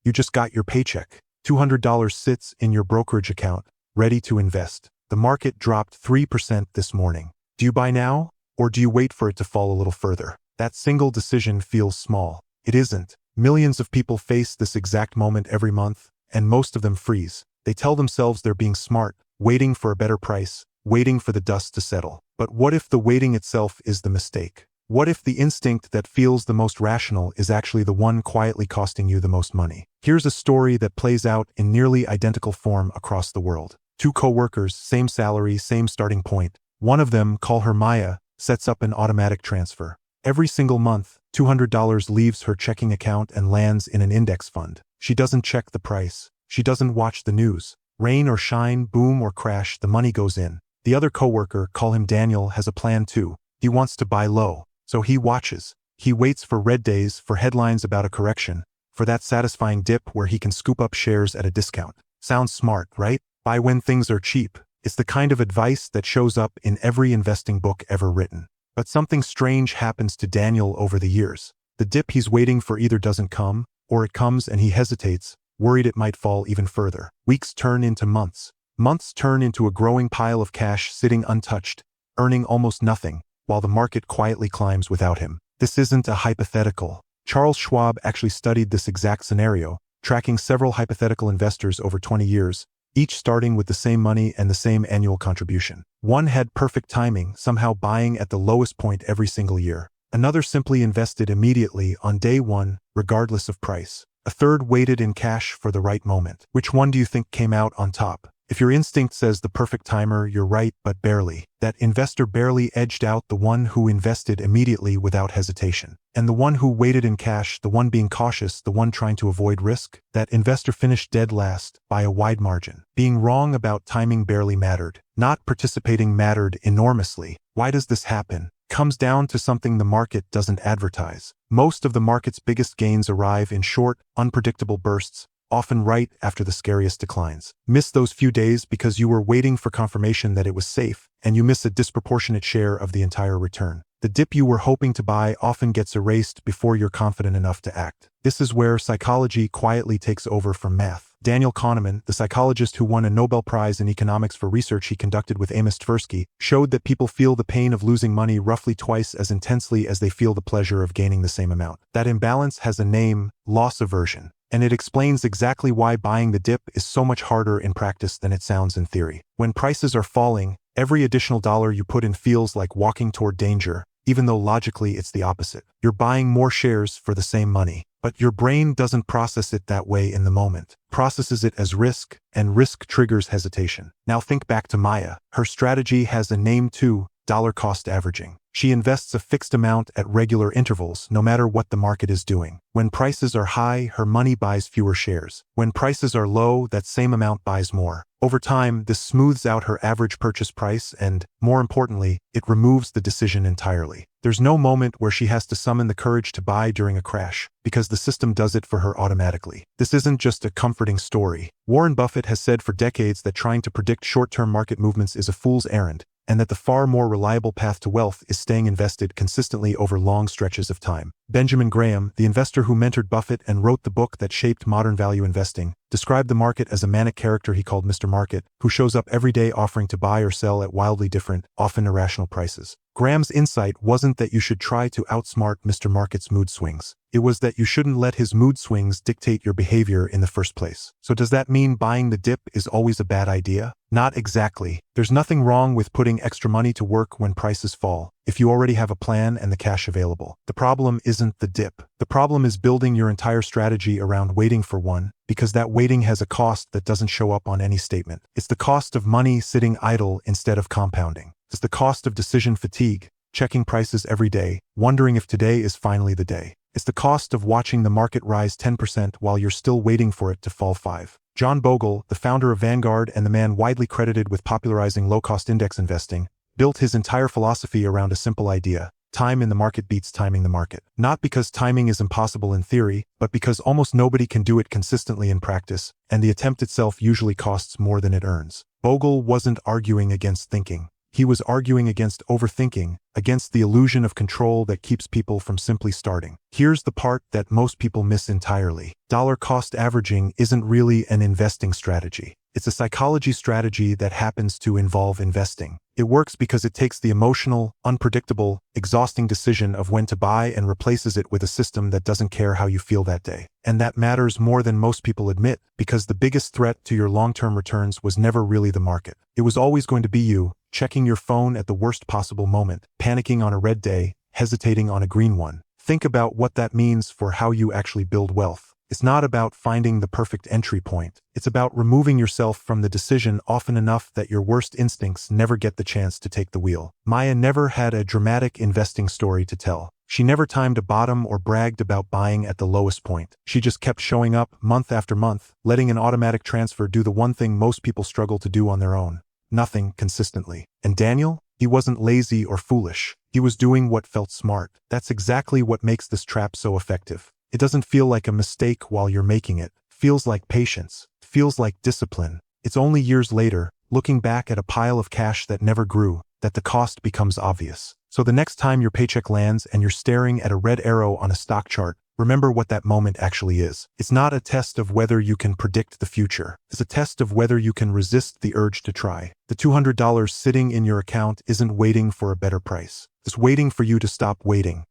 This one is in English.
You just got your paycheck. $200 sits in your brokerage account, ready to invest. The market dropped 3% this morning. Do you buy now, or do you wait for it to fall a little further? That single decision feels small. It isn't. Millions of people face this exact moment every month, and most of them freeze. They tell themselves they're being smart, waiting for a better price, waiting for the dust to settle. But what if the waiting itself is the mistake? What if the instinct that feels the most rational is actually the one quietly costing you the most money? Here's a story that plays out in nearly identical form across the world. Two coworkers, same salary, same starting point. One of them, call her Maya, sets up an automatic transfer. Every single month, $200 leaves her checking account and lands in an index fund. She doesn't check the price. She doesn't watch the news. Rain or shine, boom or crash, the money goes in. The other coworker, call him Daniel, has a plan too. He wants to buy low. So he watches. He waits for red days, for headlines about a correction, for that satisfying dip where he can scoop up shares at a discount. Sounds smart, right? Buy when things are cheap. It's the kind of advice that shows up in every investing book ever written. But something strange happens to Daniel over the years. The dip he's waiting for either doesn't come, or it comes and he hesitates, worried it might fall even further. Weeks turn into months. Months turn into a growing pile of cash sitting untouched, earning almost nothing, while the market quietly climbs without him. This isn't a hypothetical. Charles Schwab actually studied this exact scenario, tracking several hypothetical investors over 20 years, each starting with the same money and the same annual contribution. One had perfect timing, somehow buying at the lowest point every single year. Another simply invested immediately on day one, regardless of price. A third waited in cash for the right moment. Which one do you think came out on top? If your instinct says the perfect timer, you're right, but barely. That investor barely edged out the one who invested immediately without hesitation. And the one who waited in cash, the one being cautious, the one trying to avoid risk, that investor finished dead last by a wide margin. Being wrong about timing barely mattered. Not participating mattered enormously. Why does this happen? Comes down to something the market doesn't advertise. Most of the market's biggest gains arrive in short, unpredictable bursts, often right after the scariest declines. Miss those few days because you were waiting for confirmation that it was safe, and you miss a disproportionate share of the entire return. The dip you were hoping to buy often gets erased before you're confident enough to act. This is where psychology quietly takes over from math. Daniel Kahneman, the psychologist who won a Nobel Prize in economics for research he conducted with Amos Tversky, showed that people feel the pain of losing money roughly twice as intensely as they feel the pleasure of gaining the same amount. That imbalance has a name: loss aversion. And it explains exactly why buying the dip is so much harder in practice than it sounds in theory. When prices are falling, every additional dollar you put in feels like walking toward danger, even though logically it's the opposite. You're buying more shares for the same money. But your brain doesn't process it that way in the moment. Processes it as risk, and risk triggers hesitation. Now think back to Maya. Her strategy has a name too: dollar cost averaging. She invests a fixed amount at regular intervals, no matter what the market is doing. When prices are high, her money buys fewer shares. When prices are low, that same amount buys more. Over time, this smooths out her average purchase price and, more importantly, it removes the decision entirely. There's no moment where she has to summon the courage to buy during a crash, because the system does it for her automatically. This isn't just a comforting story. Warren Buffett has said for decades that trying to predict short-term market movements is a fool's errand, and that the far more reliable path to wealth is staying invested consistently over long stretches of time. Benjamin Graham, the investor who mentored Buffett and wrote the book that shaped modern value investing, described the market as a manic character he called Mr. Market, who shows up every day offering to buy or sell at wildly different, often irrational prices. Graham's insight wasn't that you should try to outsmart Mr. Market's mood swings. It was that you shouldn't let his mood swings dictate your behavior in the first place. So does that mean buying the dip is always a bad idea? Not exactly. There's nothing wrong with putting extra money to work when prices fall, if you already have a plan and the cash available. The problem isn't the dip. The problem is building your entire strategy around waiting for one, because that waiting has a cost that doesn't show up on any statement. It's the cost of money sitting idle instead of compounding. It's the cost of decision fatigue, checking prices every day, wondering if today is finally the day. It's the cost of watching the market rise 10% while you're still waiting for it to fall 5%. John Bogle, the founder of Vanguard and the man widely credited with popularizing low-cost index investing, built his entire philosophy around a simple idea: time in the market beats timing the market. Not because timing is impossible in theory, but because almost nobody can do it consistently in practice, and the attempt itself usually costs more than it earns. Bogle wasn't arguing against thinking. He was arguing against overthinking, against the illusion of control that keeps people from simply starting. Here's the part that most people miss entirely. Dollar cost averaging isn't really an investing strategy. It's a psychology strategy that happens to involve investing. It works because it takes the emotional, unpredictable, exhausting decision of when to buy and replaces it with a system that doesn't care how you feel that day. And that matters more than most people admit, because the biggest threat to your long-term returns was never really the market. It was always going to be you, checking your phone at the worst possible moment, panicking on a red day, hesitating on a green one. Think about what that means for how you actually build wealth. It's not about finding the perfect entry point. It's about removing yourself from the decision often enough that your worst instincts never get the chance to take the wheel. Maya never had a dramatic investing story to tell. She never timed a bottom or bragged about buying at the lowest point. She just kept showing up month after month, letting an automatic transfer do the one thing most people struggle to do on their own. Nothing consistently. And Daniel? He wasn't lazy or foolish. He was doing what felt smart. That's exactly what makes this trap so effective. It doesn't feel like a mistake while you're making it. It feels like patience. It feels like discipline. It's only years later, looking back at a pile of cash that never grew, that the cost becomes obvious. So the next time your paycheck lands and you're staring at a red arrow on a stock chart, remember what that moment actually is. It's not a test of whether you can predict the future. It's a test of whether you can resist the urge to try. The $200 sitting in your account isn't waiting for a better price. It's waiting for you to stop waiting.